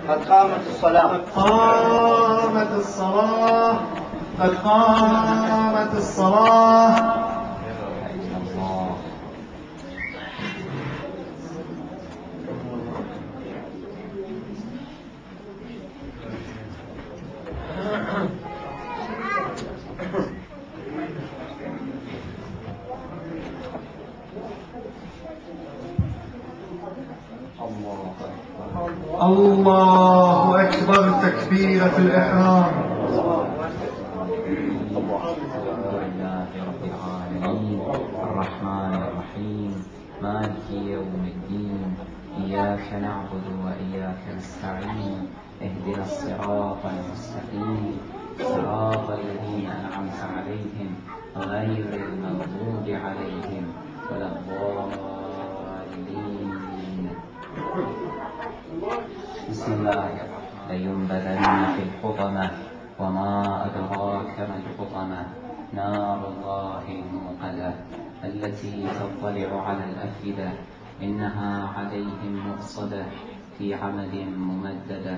قد قامت الصلاة. قد قامت الصلاة. قد قامت الصلاة. الله أكبر. تكبيرة الإحرام. الرحمن الرحيم مالك يوم الدين إياك نعبد وإياك نستعين اهدنا الصراط المستقيم صراط الذين أنعمت عليهم غير المغضوب عليهم ولا الضالين. بسم الله لينبذن في الحطمة وما أدراك ما الحطمة نار الله الموقدة التي تطلع على الأفئدة إنها عليهم مؤصدة في عمد ممددة.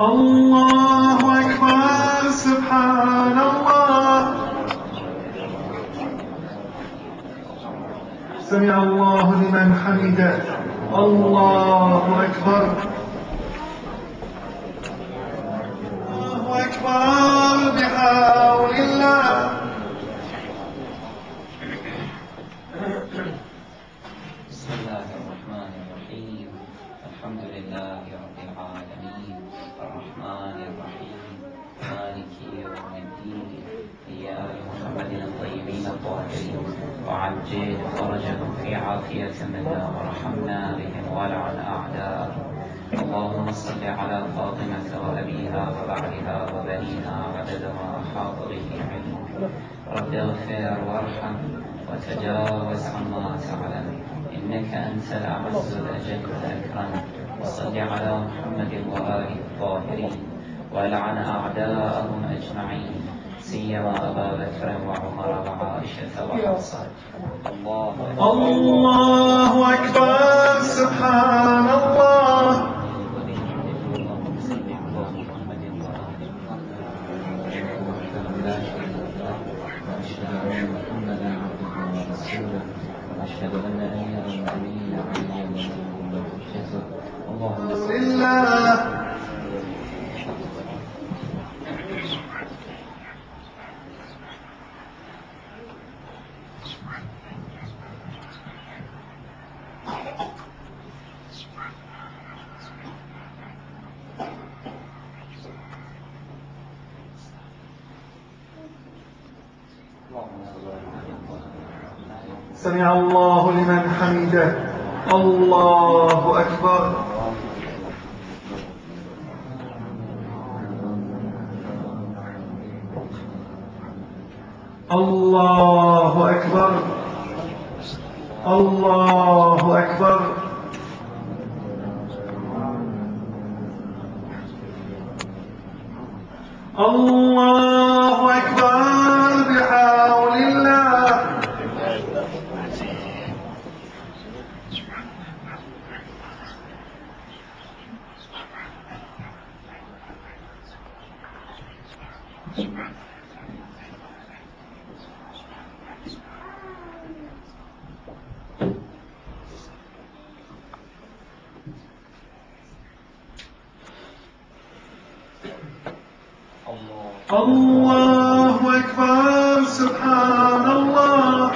الله أكبر. سبحان الله. سمع الله لمن حمده. الله أكبر. الله أكبر بحول الله. بسم الله الرحمن الرحيم الحمد لله رب العالمين الرحمن الرحيم مالك يوم الدين إياك محمد الطيبين الطاهرين وعجل فرجهم في عافية منا وارحمنا بهم ولعن أعداءهم. اللهم صل على فاطمة وأبيها وبعلها وبنيها عدد ما أحاط به علمك. رب اغفر وارحم وتجاوز عما تعلم إنك أنت الأعز الأجل الأكرم. وصل على محمد وآله الطاهرين ولعن أعداءهم أجمعين سيما أبا بكر وعمر وعائشة وحفصة. الله أكبر. سبحان الله. وأشهد أن أمير المؤمنين علي بن حجته اللهم صل لله. سمع الله لمن حمده. الله أكبر. الله أكبر. الله أكبر. الله أكبر بحول الله. الله أكبر. سبحان الله.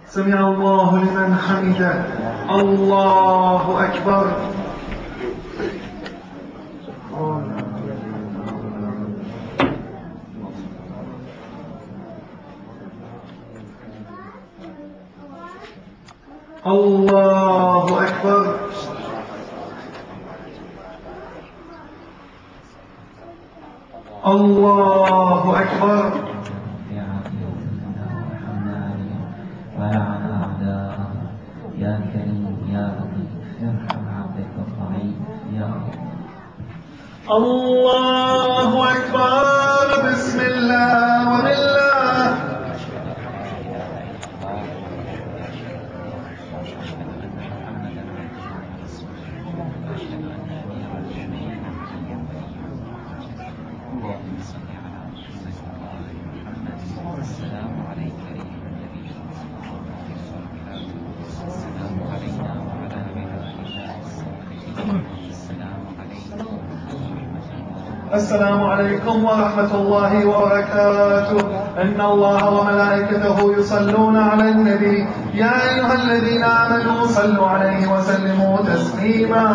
سمع الله لمن حمده. الله أكبر. الله أكبر. الله أكبر. ولعن أعداءهم يا كريم يا لطيف ارحم عبدك الضعيف يا رب. الله أكبر. بسم الله وبالله. السلام عليكم ورحمة الله وبركاته. إن الله وملائكته يصلون على النبي يا أيها الذين آمنوا صلوا عليه وسلموا تسليما.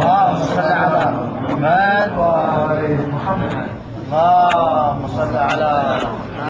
اللهم صل على محمد وآل محمد. اللهم صل على محمد